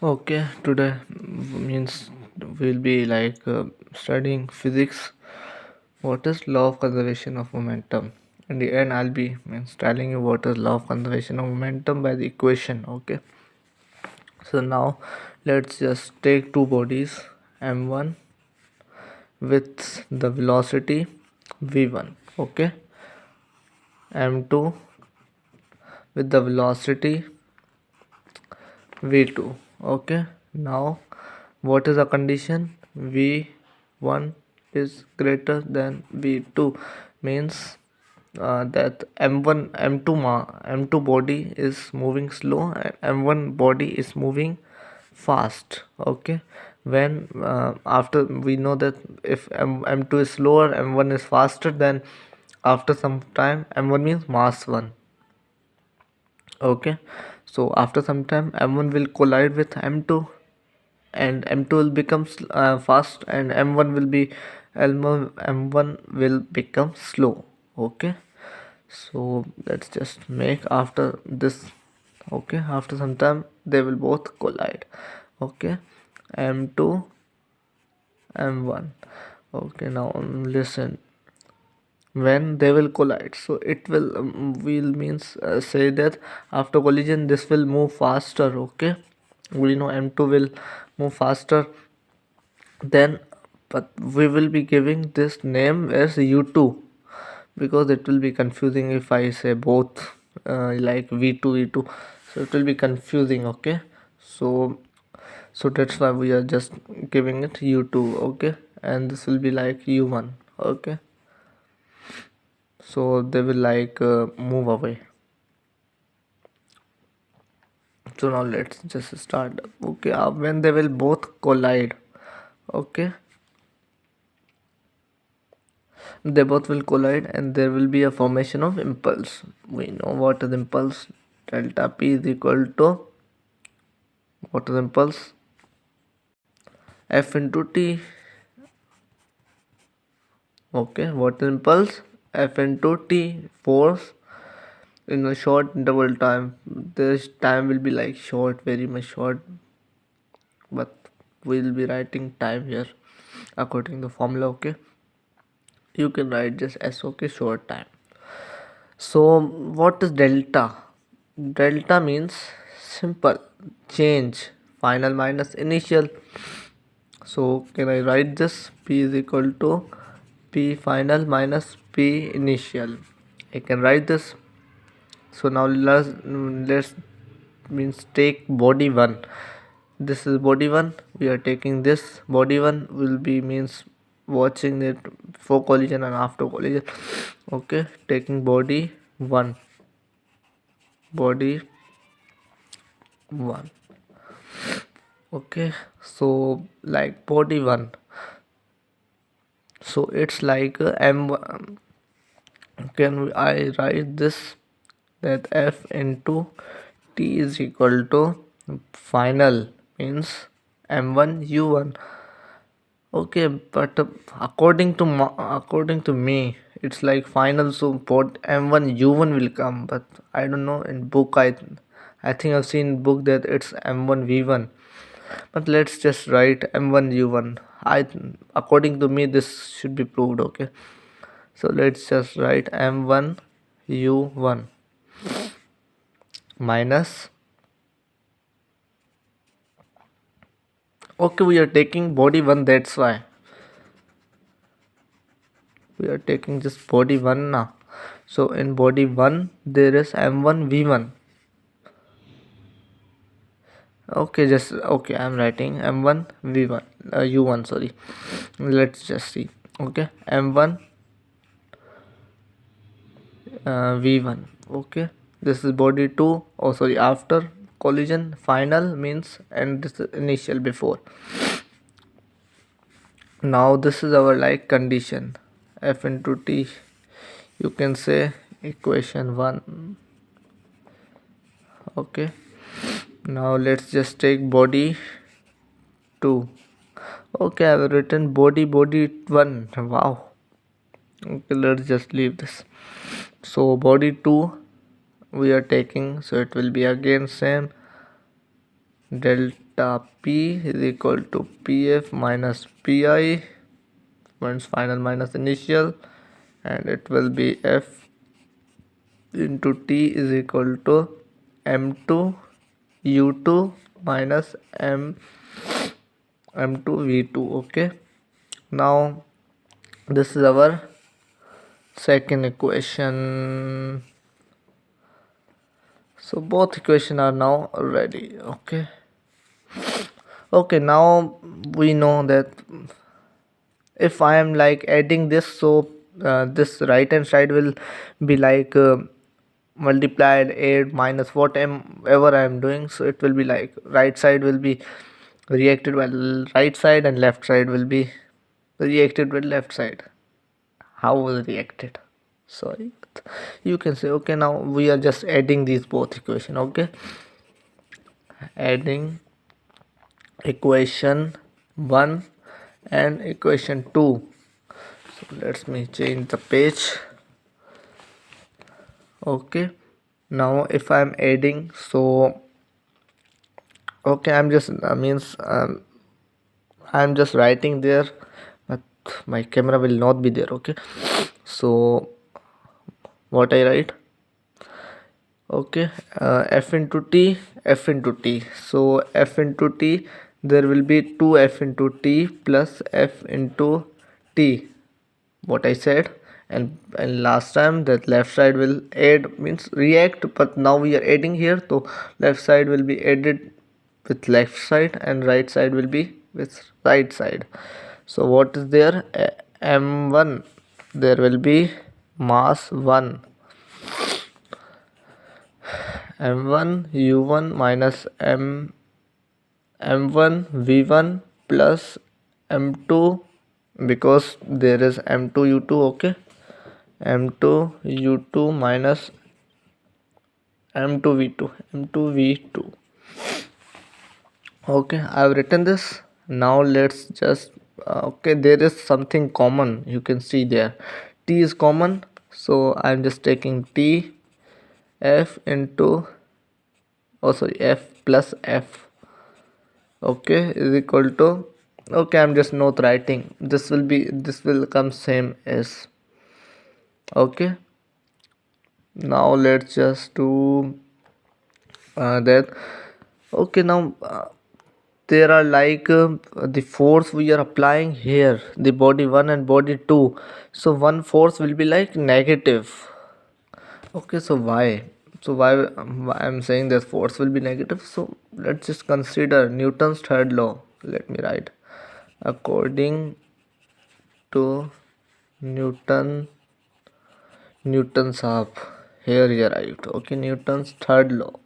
Okay, today means we'll be studying physics. What is law of conservation of momentum? In the end, I'll be means telling you what is law of conservation of momentum by the equation. Okay, so now let's just take two bodies m1 with the velocity v1. Okay, m2 with the velocity v2. Okay, now what is the condition? v1 is greater than v2 means that m2 body is moving slow and m1 body is moving fast. Okay, when after we know that if m2 is slower, m1 is faster, then after some time m1 means mass 1. Okay, so after some time m1 will collide with m2 and m2 will become fast and m1 will become slow. Okay, so let's just make after this. Okay, after some time they will both collide. Okay, m2 m1. Okay, now listen, when they will collide, so it will means say that after collision this will move faster. Okay, we know m2 will move faster, then but we will be giving this name as u2 because it will be confusing if I say both like v2 v2, so it will be confusing. Okay, so that's why we are just giving it u2. Okay, and this will be like u1. Okay, so they will move away. So now let's just start. Okay, when they will both collide. Okay, they both will collide and there will be a formation of impulse. We know what is impulse. Delta p is equal to what is impulse? F into t. Okay, what is impulse? F into t, force in a short interval time. This time will be like short, very much short, but we'll be writing time here according to formula. Okay, you can write just s. Okay, short time. So what is delta? Delta means simple change, final minus initial. So can I write this? P is equal to p final minus p initial. I can write this. So now let's means take body 1. This is body 1. We are taking this body 1 will be means watching it before collision and after collision. Okay, taking body 1, body 1. Okay, so like body 1, so it's like m1. Can I write this that f into t is equal to final means m1 u1. Okay, but according to me it's like final, so both m1 u1 will come, but I don't know in book. I think I've seen in book that it's m1 v1, but let's just write m1 u1. I according to me this should be proved. Okay, so let's just write m1 u1 minus. Okay, we are taking body 1, that's why we are taking just body 1 now. So in body 1 there is m1 v1. Okay, just okay, I'm writing m1 v1 u1, sorry. Let's just see. Okay, m1 v1. Okay, this is body 2. Oh sorry, after collision, final means, and this is initial before. Now this is our like condition, f into t, you can say equation 1. Okay, now let's just take body 2. Okay, I've written body 1. Wow. Okay, let's just leave this. So body 2 we are taking, so it will be again same delta P is equal to PF minus PI, means final minus initial, and it will be F into T is equal to M2 U2 minus M2 V2. Okay, now this is our second equation. So both equations are now ready. Okay, now we know that if I am like adding this, so this right hand side will be like multiplied, add, minus, whatever I am doing. So it will be like right side will be reacted by right side and left side will be reacted with left side. How was reacted? Sorry, you can say. Okay, now we are just adding these both equation. Okay, adding equation 1 and equation 2. So let me change the page. Okay, now if I'm adding, so okay, I'm just I'm just writing there, but my camera will not be there. Okay, so what I write, okay, f into t, f into t. So f into t, there will be 2f into t plus f into t, what I said. And last time that left side will add, means react, but now we are adding here, so left side will be added with left side and right side will be with right side. So what is there? M1, there will be mass 1, m1 u1 minus m1 v1 plus m2, because there is m2 u2. Okay, m2 u2 minus m2 v2, m2 v2. Okay, I have written this. Now let's just okay, there is something common, you can see there, t is common, so I'm just taking t, f into, oh sorry, f plus f, okay, is equal to, okay, I'm just not writing, this will come same as. Okay, now let's just do that. Okay, now there are like the force we are applying here, the body 1 and body 2, so one force will be like negative. Okay, so why I'm saying that force will be negative? So let's just consider Newton's third law. Let me write, according to Newton's up, here you arrived. Okay, Newton's third law,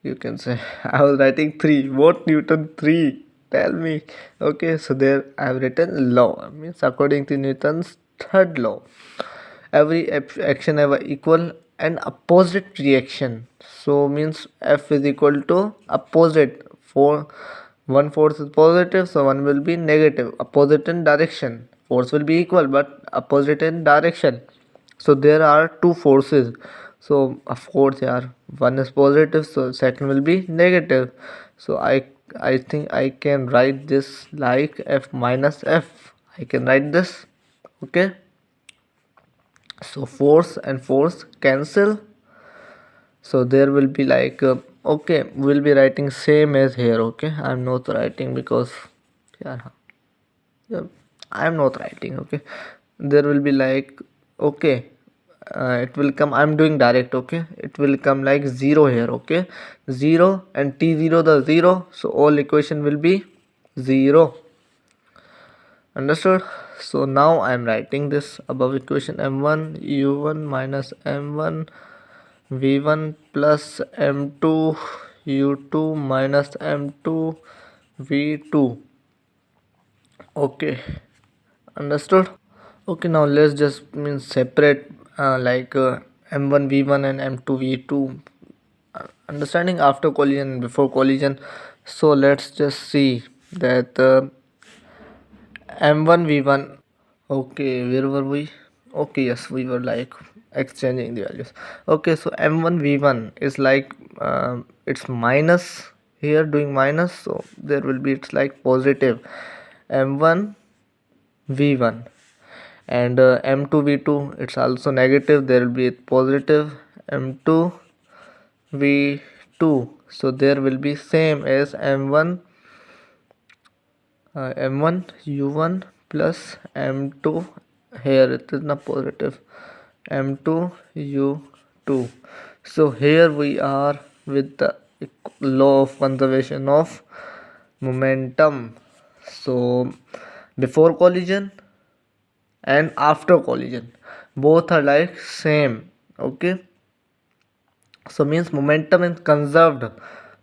you can say. I was writing 3, what Newton 3, tell me. Okay, so there I have written law, means according to Newton's third law, every action have a equal and opposite reaction. So means f is equal to opposite, for one force is positive, so one will be negative, opposite in direction. Force will be equal but opposite in direction. So there are two forces, so of course yeah, one is positive, so second will be negative. So I think I can write this like f minus f, I can write this. Okay, so force and force cancel, so there will be like okay, we'll be writing same as here. Okay, I'm not writing because yeah, yeah, I'm not writing. Okay, there will be like, okay, it will come, I'm doing direct. Okay, it will come like 0 here. Okay, 0 and t0 the 0, so all equation will be 0. Understood? So now I am writing this above equation, m1 u1 minus m1 v1 plus m2 u2 minus m2 v2. Okay, understood? Okay, now let's just means separate like m1 v1 and m2 v2, understanding after collision and before collision. So let's just see that m1 v1. Okay, where were we? Okay, yes, we were like exchanging the values. Okay, so m1 v1 is like it's minus here doing minus, so there will be, it's like positive m1 v1, and m2 v2, it's also negative, there will be positive m2 v2, so there will be same as m1 m1 u1 plus m2, here it is not positive m2 u2. So here we are with the law of conservation of momentum. So before collision and after collision, both are like same. Okay, so means momentum is conserved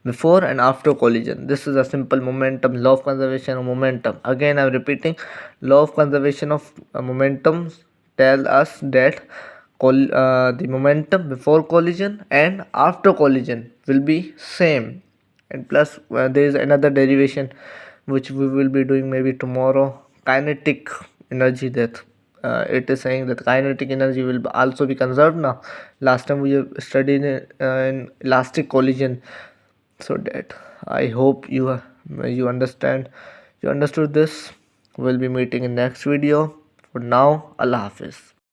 before and after collision. This is a simple momentum law of conservation of momentum. Again I'm repeating, law of conservation of momentum tell us that the momentum before collision and after collision will be same, and plus there is another derivation which we will be doing maybe tomorrow, kinetic energy, that it is saying that kinetic energy will also be conserved. Now last time we have studied in elastic collision, so that I hope you understand, you understood this. We'll be meeting in next video. For now, Allah Hafiz.